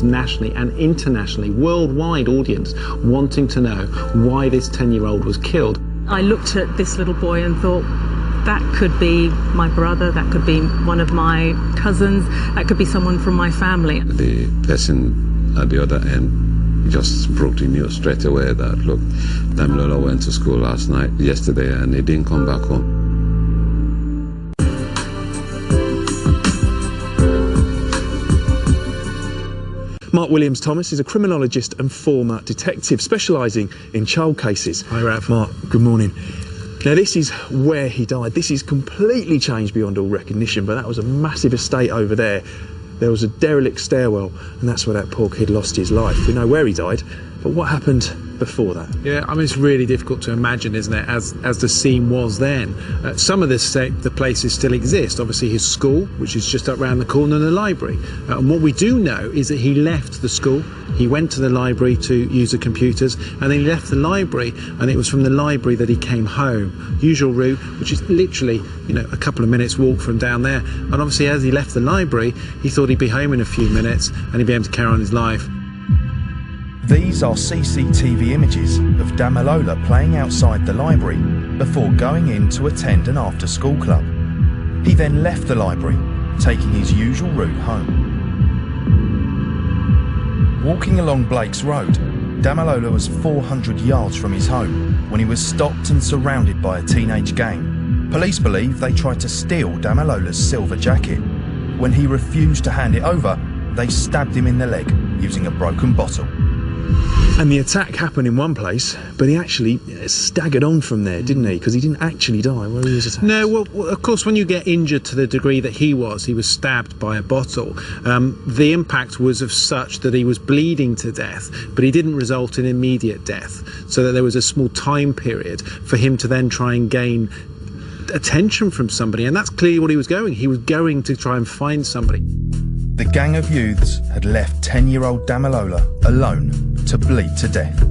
nationally and internationally, worldwide audience wanting to know why this 10-year-old was killed. I looked at this little boy and thought, that could be my brother, that could be one of my cousins, that could be someone from my family. The person at the other end just broke the news straight away that, look, Damilola went to school yesterday, and he didn't come back home. Mark Williams-Thomas is a criminologist and former detective specialising in child cases. Hi, Rav. Mark, good morning. Now, this is where he died. This is completely changed beyond all recognition, but that was a massive estate over there. There was a derelict stairwell, and that's where that poor kid lost his life. We know where he died, but what happened before that? Yeah, I mean, it's really difficult to imagine, isn't it, as the scene was then. Some of the places still exist. Obviously his school, which is just up round the corner, and the library. And what we do know is that he left the school, he went to the library to use the computers, and then he left the library, and it was from the library that he came home. Usual route, which is literally, a couple of minutes walk from down there. And obviously as he left the library, he thought he'd be home in a few minutes and he'd be able to carry on his life. These are CCTV images of Damilola playing outside the library before going in to attend an after-school club. He then left the library, taking his usual route home. Walking along Blake's Road, Damilola was 400 yards from his home when he was stopped and surrounded by a teenage gang. Police believe they tried to steal Damilola's silver jacket. When he refused to hand it over, they stabbed him in the leg using a broken bottle. And the attack happened in one place, but he actually staggered on from there, didn't he? Because he didn't actually die where he was attacked. No, well, of course, when you get injured to the degree that he was stabbed by a bottle. The impact was of such that he was bleeding to death, but he didn't result in immediate death, so that there was a small time period for him to then try and gain attention from somebody, and that's clearly what he was going. He was going to try and find somebody. The gang of youths had left 10-year-old Damilola alone to bleed to death.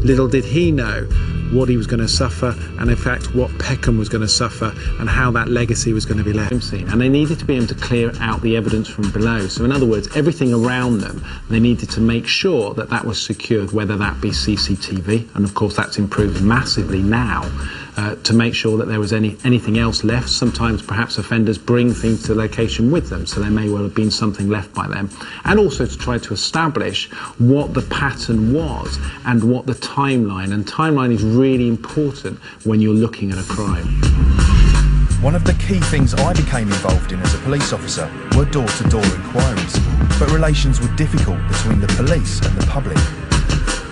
Little did he know what he was going to suffer, and in fact what Peckham was going to suffer, and how that legacy was going to be left. And they needed to be able to clear out the evidence from below. So in other words, everything around them, they needed to make sure that that was secured, whether that be CCTV, and of course that's improved massively now, to make sure that there was anything else left. Sometimes perhaps offenders bring things to the location with them, so there may well have been something left by them. And also to try to establish what the pattern was and what the timeline, and timeline is really important when you're looking at a crime. One of the key things I became involved in as a police officer were door-to-door inquiries, but relations were difficult between the police and the public.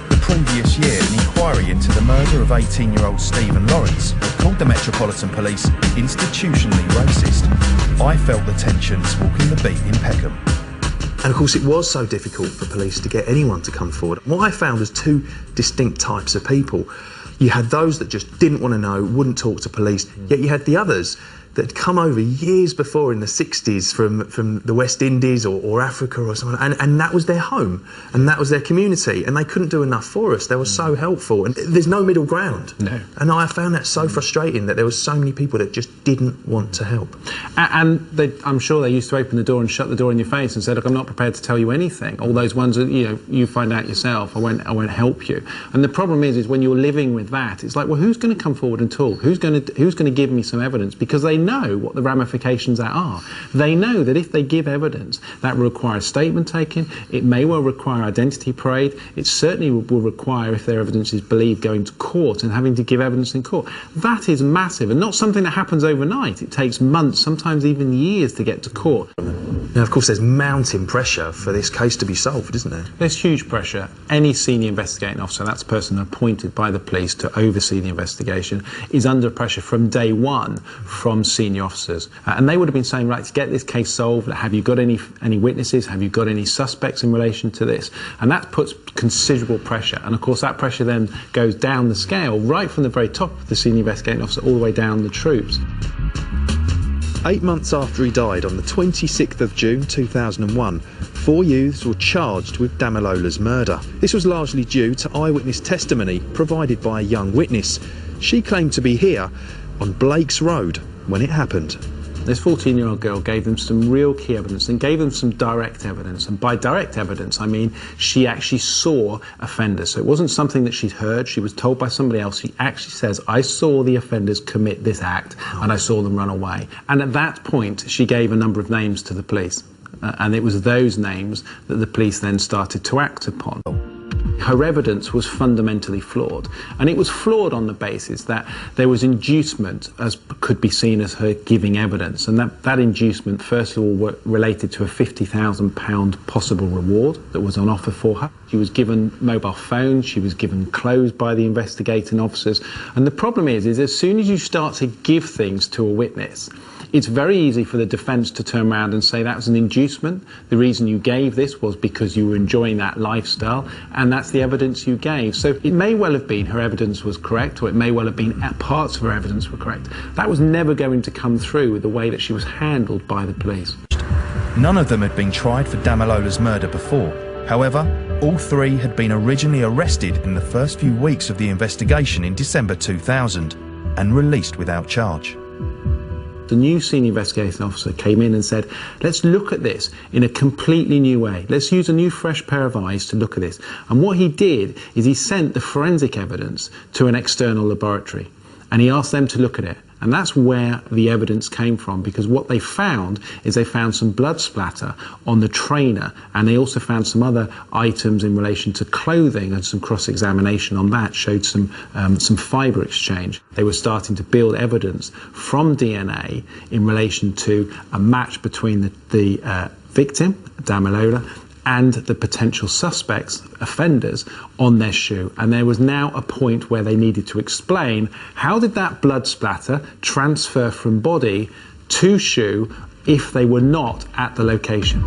The previous year, an inquiry into the murder of 18-year-old Stephen Lawrence had called the Metropolitan Police institutionally racist. I felt the tensions walking the beat in Peckham. And of course it was so difficult for police to get anyone to come forward. What I found was two distinct types of people. You had those that just didn't want to know, wouldn't talk to police, yet you had the others that had come over years before in the 60s from the West Indies or Africa or something, and that was their home, and that was their community, and they couldn't do enough for us. They were so helpful, and there's no middle ground. No. And I found that so frustrating that there was so many people that just didn't want to help. And I'm sure they used to open the door and shut the door in your face and say, look, I'm not prepared to tell you anything. All those ones that, you find out yourself, I won't help you. And the problem is when you're living with that, it's like, well, who's going to come forward and talk? Who's going to give me some evidence? Because they know what the ramifications are. They know that if they give evidence, that will require a statement taken. It may well require identity parade. It certainly will require, if their evidence is believed, going to court and having to give evidence in court. That is massive, and not something that happens overnight. It takes months, sometimes even years, to get to court. Now, of course, there's mounting pressure for this case to be solved, isn't there? There's huge pressure. Any senior investigating officer, that's the person appointed by the police to oversee the investigation, is under pressure from day one from senior officers. And they would have been saying, right, to get this case solved, have you got any witnesses? Have you got any suspects in relation to this? And that puts considerable pressure. And of course, that pressure then goes down the scale, right from the very top of the senior investigating officer all the way down the troops. 8 months after he died, on the 26th of June 2001, 4 youths were charged with Damilola's murder. This was largely due to eyewitness testimony provided by a young witness. She claimed to be here on Blake's Road when it happened. This 14-year-old girl gave them some real key evidence and gave them some direct evidence. And by direct evidence, I mean she actually saw offenders. So it wasn't something that she'd heard. She was told by somebody else. She actually says, I saw the offenders commit this act and I saw them run away. And at that point, she gave a number of names to the police. And it was those names that the police then started to act upon. Her evidence was fundamentally flawed, and it was flawed on the basis that there was inducement as could be seen as her giving evidence, and that inducement first of all related to a £50,000 possible reward that was on offer for her. She was given mobile phones, she was given clothes by the investigating officers, and the problem is as soon as you start to give things to a witness, it's very easy for the defence to turn around and say that was an inducement. The reason you gave this was because you were enjoying that lifestyle, and that's the evidence you gave. So it may well have been her evidence was correct, or it may well have been parts of her evidence were correct. That was never going to come through with the way that she was handled by the police. None of them had been tried for Damilola's murder before. However, all three had been originally arrested in the first few weeks of the investigation in December 2000 and released without charge. The new senior investigating officer came in and said, let's look at this in a completely new way. Let's use a new fresh pair of eyes to look at this. And what he did is he sent the forensic evidence to an external laboratory and he asked them to look at it. And that's where the evidence came from, because what they found is they found some blood splatter on the trainer, and they also found some other items in relation to clothing, and some cross-examination on that showed some fibre exchange. They were starting to build evidence from DNA in relation to a match between the victim, Damilola, and the potential suspects, offenders, on their shoe. And there was now a point where they needed to explain how did that blood splatter transfer from body to shoe if they were not at the location.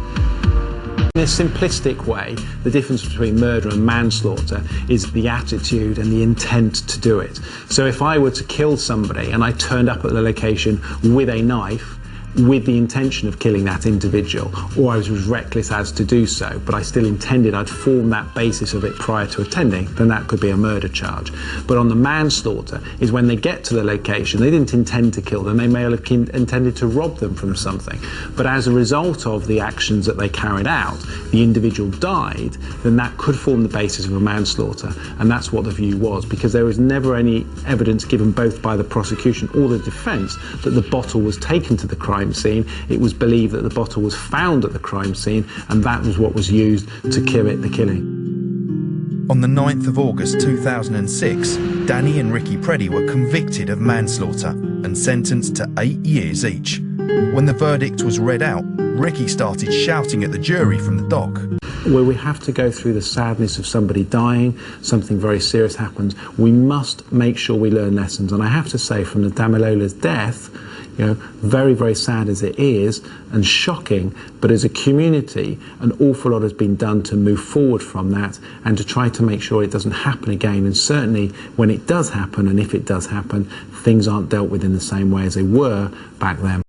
In a simplistic way, the difference between murder and manslaughter is the attitude and the intent to do it. So if I were to kill somebody and I turned up at the location with a knife, with the intention of killing that individual, or I was reckless as to do so, but I still intended I'd formed that basis of it prior to attending, then that could be a murder charge. But on the manslaughter is when they get to the location, they didn't intend to kill them, they may have intended to rob them from something. But as a result of the actions that they carried out, the individual died, then that could form the basis of a manslaughter, and that's what the view was, because there was never any evidence given both by the prosecution or the defence that the bottle was taken to the crime scene. It was believed that the bottle was found at the crime scene, and that was what was used to commit the killing. On the 9th of August 2006, Danny and Ricky Preddy were convicted of manslaughter and sentenced to 8 years each. When the verdict was read out, Ricky started shouting at the jury from the dock. Where we have to go through the sadness of somebody dying, something very serious happens, we must make sure we learn lessons. And I have to say, from the Damilola's death, you know, very, very sad as it is and shocking, but as a community, an awful lot has been done to move forward from that and to try to make sure it doesn't happen again. And certainly when it does happen, and if it does happen, things aren't dealt with in the same way as they were back then.